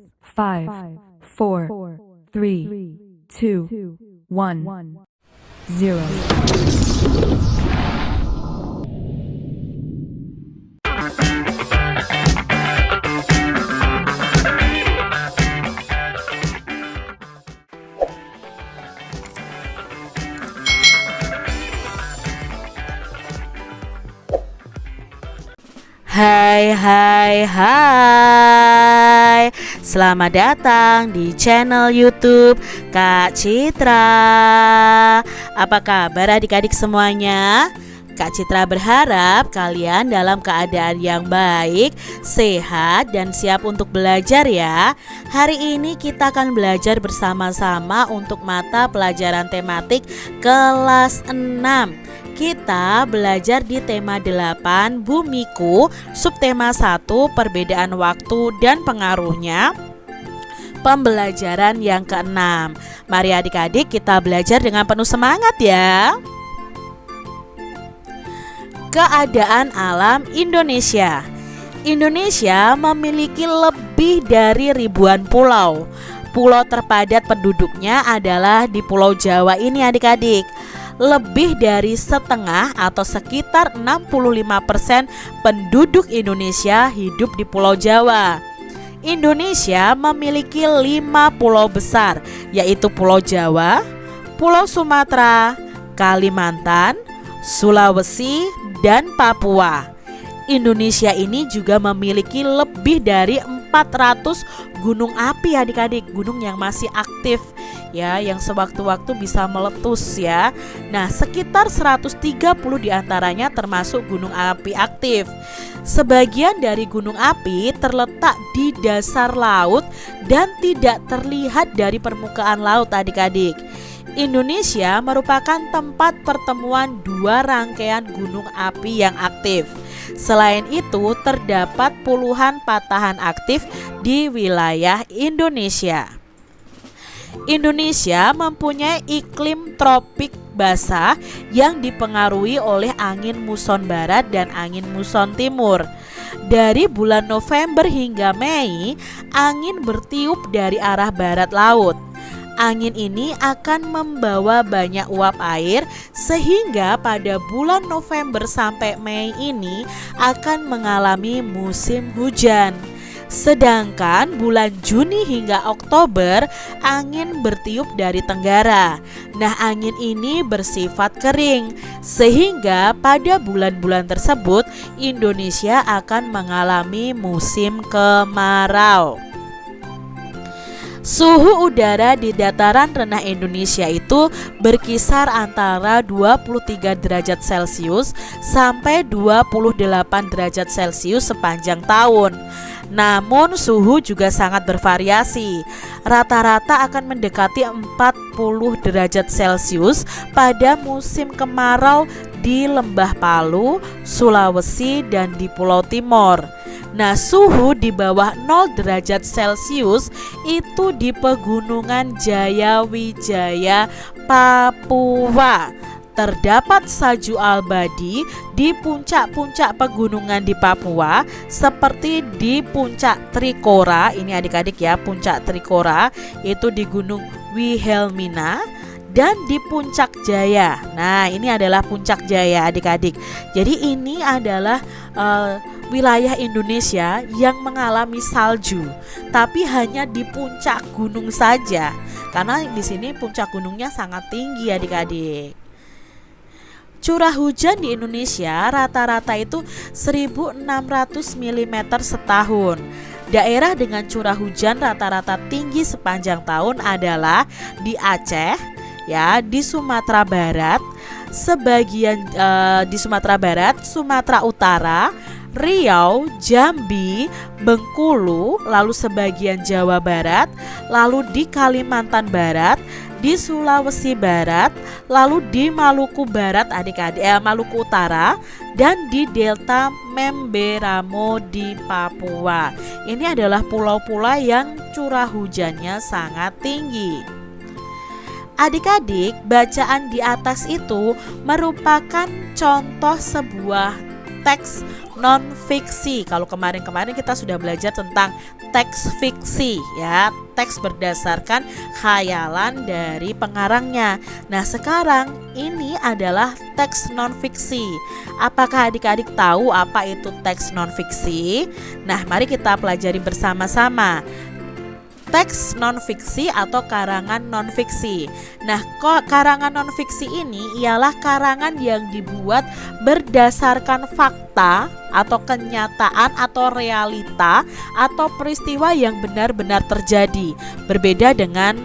5, 4, 3, 2, 1, 0. Hai, selamat datang di channel YouTube Kak Citra. Apa kabar adik-adik semuanya? Kak Citra berharap kalian dalam keadaan yang baik, sehat, dan siap untuk belajar ya. Hari ini kita akan belajar bersama-sama untuk mata pelajaran tematik kelas 6. Kita belajar di tema 8 Bumiku, subtema 1 perbedaan waktu dan pengaruhnya, pembelajaran yang ke-6. Mari adik-adik kita belajar dengan penuh semangat ya. Keadaan alam Indonesia. Indonesia memiliki lebih dari ribuan pulau. Pulau terpadat penduduknya adalah di Pulau Jawa ini adik-adik. Lebih dari setengah atau sekitar 65% penduduk Indonesia hidup di Pulau Jawa. Indonesia memiliki 5 pulau besar, yaitu Pulau Jawa, Pulau Sumatera, Kalimantan, Sulawesi, dan Papua. Indonesia ini juga memiliki lebih dari 400 gunung api adik-adik, gunung yang masih aktif ya, yang sewaktu-waktu bisa meletus ya. Nah, sekitar 130 diantaranya termasuk gunung api aktif. Sebagian dari gunung api terletak di dasar laut dan tidak terlihat dari permukaan laut adik-adik. Indonesia merupakan tempat pertemuan 2 rangkaian gunung api yang aktif. Selain itu, terdapat puluhan patahan aktif di wilayah Indonesia. Indonesia mempunyai iklim tropik basah yang dipengaruhi oleh angin muson barat dan angin muson timur. Dari bulan November hingga Mei, angin bertiup dari arah barat laut. Angin ini akan membawa banyak uap air sehingga pada bulan November sampai Mei ini akan mengalami musim hujan. Sedangkan bulan Juni hingga Oktober angin bertiup dari tenggara. Nah, angin ini bersifat kering sehingga pada bulan-bulan tersebut Indonesia akan mengalami musim kemarau. Suhu udara di dataran rendah Indonesia itu berkisar antara 23 derajat Celcius sampai 28 derajat Celcius sepanjang tahun. Namun suhu juga sangat bervariasi. Rata-rata akan mendekati 40 derajat Celcius pada musim kemarau di Lembah Palu, Sulawesi, dan di Pulau Timor. Nah, suhu di bawah 0 derajat Celcius itu di Pegunungan Jayawijaya, Papua. Terdapat salju abadi di puncak-puncak pegunungan di Papua seperti di Puncak Trikora. Ini adik-adik ya, Puncak Trikora itu di Gunung Wilhelmina dan di Puncak Jaya. Nah, ini adalah Puncak Jaya adik-adik. Jadi ini adalah wilayah Indonesia yang mengalami salju, tapi hanya di puncak gunung saja, karena di sini puncak gunungnya sangat tinggi adik-adik. Curah hujan di Indonesia rata-rata itu 1.600 mm setahun. Daerah dengan curah hujan rata-rata tinggi sepanjang tahun adalah di Aceh, ya, di Sumatera Barat, sebagian di Sumatera Barat, Sumatera Utara, Riau, Jambi, Bengkulu, lalu sebagian Jawa Barat, lalu di Kalimantan Barat, di Sulawesi Barat, lalu di Maluku Barat adik-adik, Maluku Utara, dan di Delta Memberamo di Papua. Ini adalah pulau-pulau yang curah hujannya sangat tinggi. Adik-adik, bacaan di atas itu merupakan contoh sebuah teks non-fiksi. Kalau kemarin-kemarin kita sudah belajar tentang teks fiksi ya, teks berdasarkan khayalan dari pengarangnya. Nah, sekarang ini adalah teks non-fiksi. Apakah adik-adik tahu apa itu teks non-fiksi? Nah, mari kita pelajari bersama-sama. Teks non-fiksi atau karangan non-fiksi. Nah, karangan non-fiksi ini ialah karangan yang dibuat berdasarkan fakta atau kenyataan atau realita atau peristiwa yang benar-benar terjadi. Berbeda dengan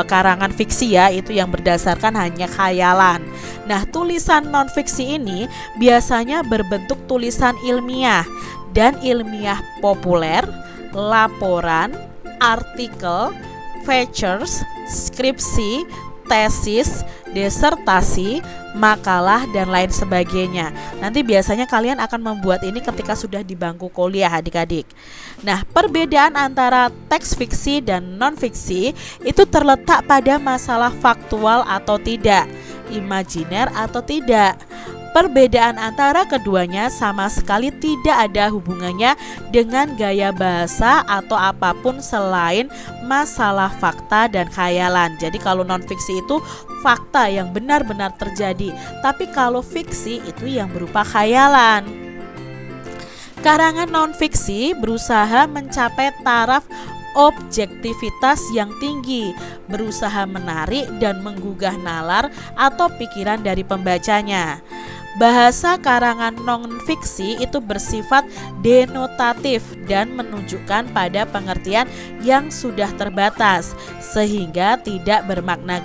karangan fiksi ya, itu yang berdasarkan hanya khayalan. Nah, tulisan non-fiksi ini biasanya berbentuk tulisan ilmiah dan ilmiah populer, laporan, artikel, features, skripsi, tesis, disertasi, makalah, dan lain sebagainya. Nanti biasanya kalian akan membuat ini ketika sudah di bangku kuliah adik-adik. Nah, perbedaan antara teks fiksi dan non-fiksi itu terletak pada masalah faktual atau tidak, imajiner atau tidak. Perbedaan antara keduanya sama sekali tidak ada hubungannya dengan gaya bahasa atau apapun selain masalah fakta dan khayalan. Jadi kalau non-fiksi itu fakta yang benar-benar terjadi, tapi kalau fiksi itu yang berupa khayalan. Karangan non-fiksi berusaha mencapai taraf objektivitas yang tinggi, berusaha menarik dan menggugah nalar atau pikiran dari pembacanya. Bahasa karangan non-fiksi itu bersifat denotatif dan menunjukkan pada pengertian yang sudah terbatas sehingga tidak bermakna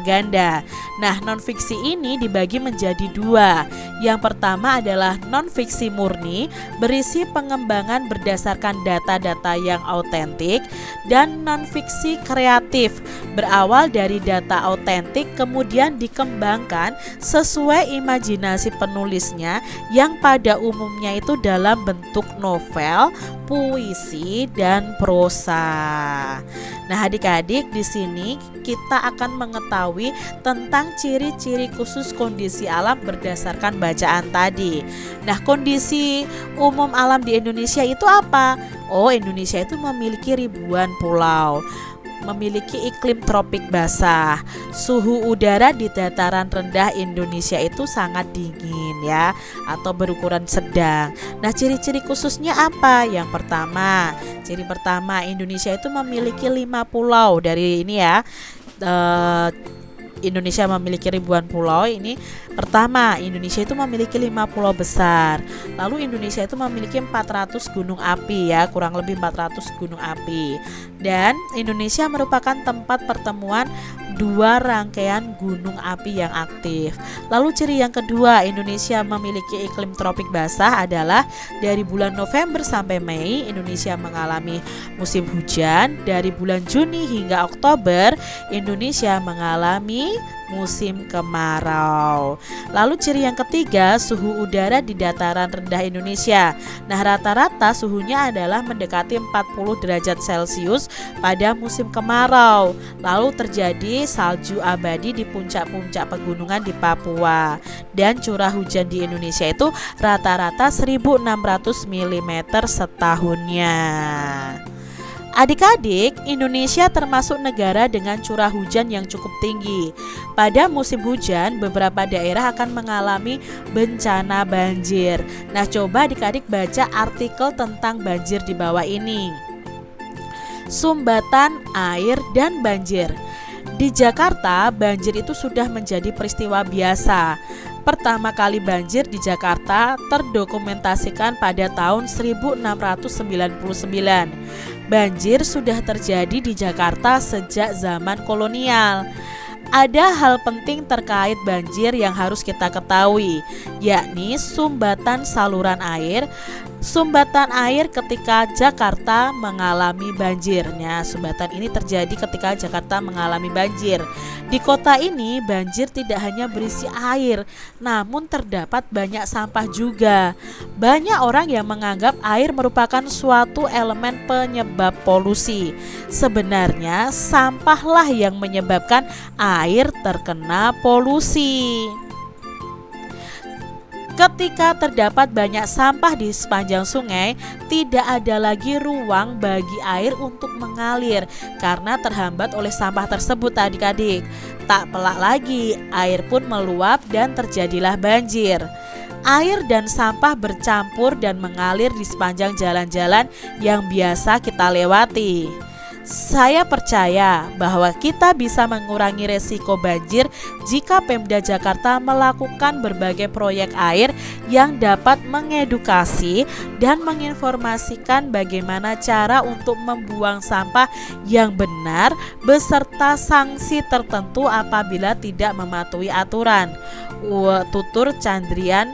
ganda. Nah, non-fiksi ini dibagi menjadi dua. Yang pertama adalah non-fiksi murni, berisi pengembangan berdasarkan data-data yang autentik, dan non-fiksi kreatif, berawal dari data autentik kemudian dikembangkan sesuai imajinasi penulisnya yang pada umumnya itu dalam bentuk novel, puisi, dan prosa. Nah, adik-adik, di sini kita akan mengetahui tentang ciri-ciri khusus kondisi alam berdasarkan bacaan tadi. Nah, kondisi umum alam di Indonesia itu apa? Oh, Indonesia itu memiliki ribuan pulau, memiliki iklim tropik basah. Suhu udara di dataran rendah Indonesia itu sangat dingin ya, atau berukuran sedang. Nah, ciri-ciri khususnya apa? Yang pertama, ciri pertama, Indonesia itu memiliki 5 pulau. Dari ini ya, Indonesia memiliki ribuan pulau. Ini pertama, Indonesia itu memiliki 5 pulau besar. Lalu Indonesia itu memiliki 400 gunung api ya, kurang lebih 400 gunung api. Dan Indonesia merupakan tempat pertemuan 2 rangkaian gunung api yang aktif. Lalu ciri yang kedua, Indonesia memiliki iklim tropik basah adalah dari bulan November sampai Mei Indonesia mengalami musim hujan. Dari bulan Juni hingga Oktober Indonesia mengalami musim kemarau. Lalu ciri yang ketiga, suhu udara di dataran rendah Indonesia. Nah, rata-rata suhunya adalah mendekati 40 derajat Celcius pada musim kemarau. Lalu terjadi salju abadi di puncak-puncak pegunungan di Papua. Dan curah hujan di Indonesia itu rata-rata 1.600 mm setahunnya. Adik-adik, Indonesia termasuk negara dengan curah hujan yang cukup tinggi. Pada musim hujan, beberapa daerah akan mengalami bencana banjir. Nah, coba adik-adik baca artikel tentang banjir di bawah ini. Sumbatan air dan banjir. Di Jakarta, banjir itu sudah menjadi peristiwa biasa. Pertama kali banjir di Jakarta terdokumentasikan pada tahun 1699. Banjir sudah terjadi di Jakarta sejak zaman kolonial. Ada hal penting terkait banjir yang harus kita ketahui, yakni sumbatan saluran air. Sumbatan air ketika Jakarta mengalami banjirnya. Sumbatan ini terjadi ketika Jakarta mengalami banjir. Di kota ini banjir tidak hanya berisi air, namun terdapat banyak sampah juga. Banyak orang yang menganggap air merupakan suatu elemen penyebab polusi. Sebenarnya sampahlah yang menyebabkan air terkena polusi. Ketika terdapat banyak sampah di sepanjang sungai, tidak ada lagi ruang bagi air untuk mengalir karena terhambat oleh sampah tersebut adik-adik. Tak pelak lagi, air pun meluap dan terjadilah banjir. Air dan sampah bercampur dan mengalir di sepanjang jalan-jalan yang biasa kita lewati. Saya percaya bahwa kita bisa mengurangi resiko banjir jika Pemda Jakarta melakukan berbagai proyek air yang dapat mengedukasi dan menginformasikan bagaimana cara untuk membuang sampah yang benar beserta sanksi tertentu apabila tidak mematuhi aturan. Tutur Chandrian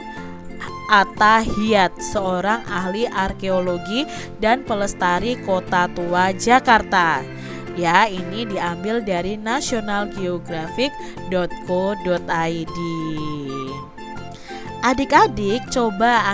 Atahiyat, seorang ahli arkeologi dan pelestari Kota Tua Jakarta. Ya, ini diambil dari nationalgeographic.co.id. Adik-adik coba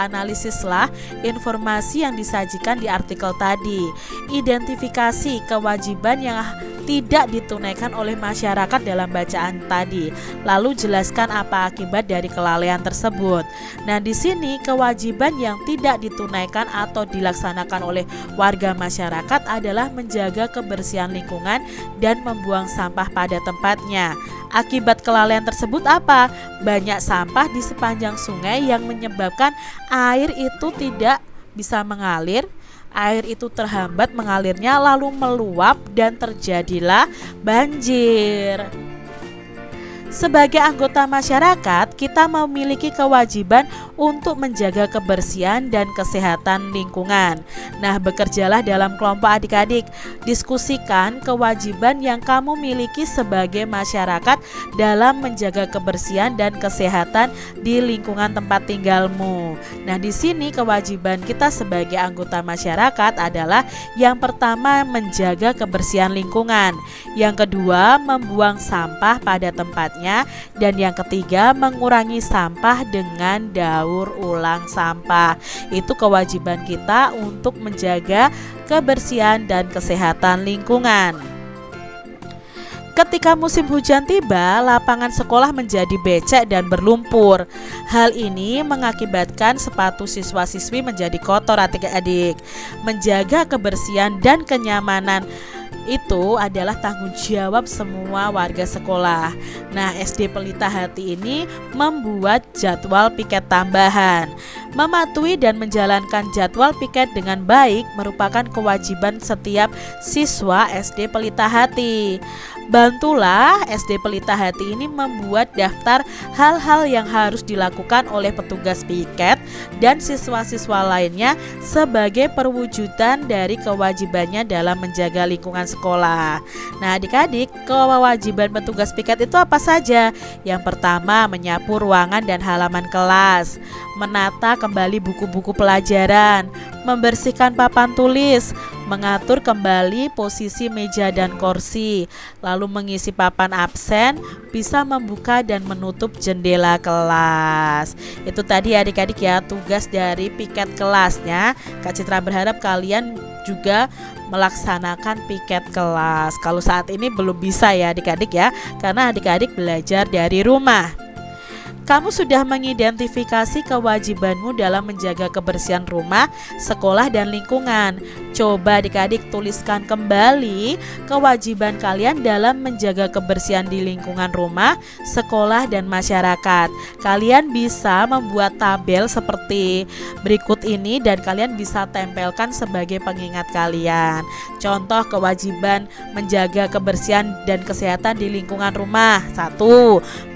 analisislah informasi yang disajikan di artikel tadi. Identifikasi kewajiban yang tidak ditunaikan oleh masyarakat dalam bacaan tadi. Lalu jelaskan apa akibat dari kelalaian tersebut. Nah, di sini kewajiban yang tidak ditunaikan atau dilaksanakan oleh warga masyarakat adalah menjaga kebersihan lingkungan dan membuang sampah pada tempatnya. Akibat kelalaian tersebut apa? Banyak sampah di sepanjang sungai yang menyebabkan air itu tidak bisa mengalir. Air itu terhambat mengalirnya lalu meluap dan terjadilah banjir. Sebagai anggota masyarakat, kita memiliki kewajiban untuk menjaga kebersihan dan kesehatan lingkungan. Nah, bekerjalah dalam kelompok adik-adik. Diskusikan kewajiban yang kamu miliki sebagai masyarakat dalam menjaga kebersihan dan kesehatan di lingkungan tempat tinggalmu. Nah, di sini kewajiban kita sebagai anggota masyarakat adalah yang pertama menjaga kebersihan lingkungan, yang kedua membuang sampah pada tempatnya, dan yang ketiga mengurangi sampah dengan daur ulang sampah. Itu kewajiban kita untuk menjaga kebersihan dan kesehatan lingkungan. Ketika musim hujan tiba, lapangan sekolah menjadi becek dan berlumpur. Hal ini mengakibatkan sepatu siswa-siswi menjadi kotor adik-adik. Menjaga kebersihan dan kenyamanan itu adalah tanggung jawab semua warga sekolah. Nah, SD Pelita Hati ini membuat jadwal piket tambahan. Mematuhi dan menjalankan jadwal piket dengan baik merupakan kewajiban setiap siswa SD Pelita Hati. Bantulah SD Pelita Hati ini membuat daftar hal-hal yang harus dilakukan oleh petugas piket dan siswa-siswa lainnya sebagai perwujudan dari kewajibannya dalam menjaga lingkungan sekolah. Nah, adik-adik, kewajiban petugas piket itu apa saja? Yang pertama, menyapu ruangan dan halaman kelas, menata kembali buku-buku pelajaran, membersihkan papan tulis, mengatur kembali posisi meja dan kursi, lalu mengisi papan absen, bisa membuka dan menutup jendela kelas. Itu tadi adik-adik ya, tugas dari piket kelasnya. Kak Citra berharap kalian juga melaksanakan piket kelas. Kalau saat ini belum bisa ya adik-adik ya, karena adik-adik belajar dari rumah. Kamu sudah mengidentifikasi kewajibanmu dalam menjaga kebersihan rumah, sekolah, dan lingkungan. Coba adik-adik tuliskan kembali kewajiban kalian dalam menjaga kebersihan di lingkungan rumah, sekolah, dan masyarakat. Kalian bisa membuat tabel seperti berikut ini dan kalian bisa tempelkan sebagai pengingat kalian. Contoh kewajiban menjaga kebersihan dan kesehatan di lingkungan rumah. 1.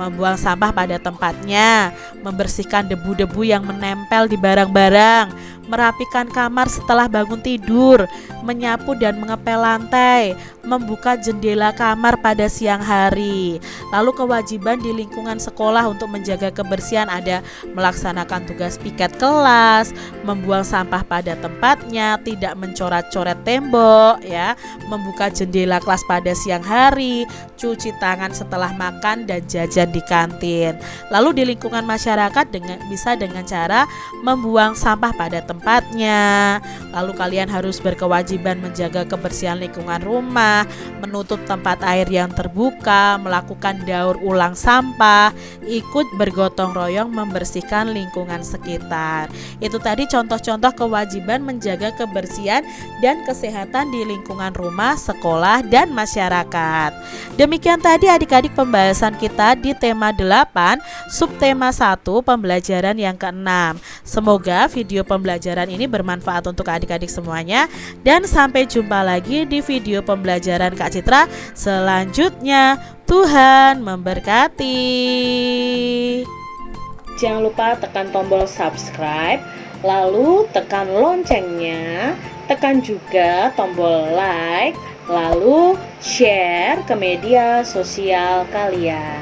Membuang sampah pada tempatnya, membersihkan debu-debu yang menempel di barang-barang, merapikan kamar setelah bangun tidur, menyapu dan mengepel lantai, membuka jendela kamar pada siang hari. Lalu kewajiban di lingkungan sekolah untuk menjaga kebersihan ada melaksanakan tugas piket kelas, membuang sampah pada tempatnya, tidak mencoret-coret tembok ya, membuka jendela kelas pada siang hari, cuci tangan setelah makan dan jajan di kantin. Lalu di lingkungan masyarakat bisa dengan cara membuang sampah pada tempatnya, tempatnya. Lalu kalian harus berkewajiban menjaga kebersihan lingkungan rumah, menutup tempat air yang terbuka, melakukan daur ulang sampah, ikut bergotong royong membersihkan lingkungan sekitar. Itu tadi contoh-contoh kewajiban menjaga kebersihan dan kesehatan di lingkungan rumah, sekolah, dan masyarakat. Demikian tadi adik-adik pembahasan kita di tema 8, subtema 1, pembelajaran yang ke-6. Semoga video pembelajaran ini bermanfaat untuk adik-adik semuanya, dan sampai jumpa lagi di video pembelajaran Kak Citra selanjutnya. Tuhan memberkati. Jangan lupa tekan tombol subscribe, lalu tekan loncengnya, tekan juga tombol like, lalu share ke media sosial kalian.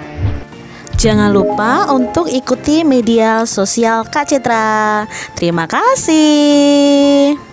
Jangan lupa untuk ikuti media sosial Kak Citra. Terima kasih.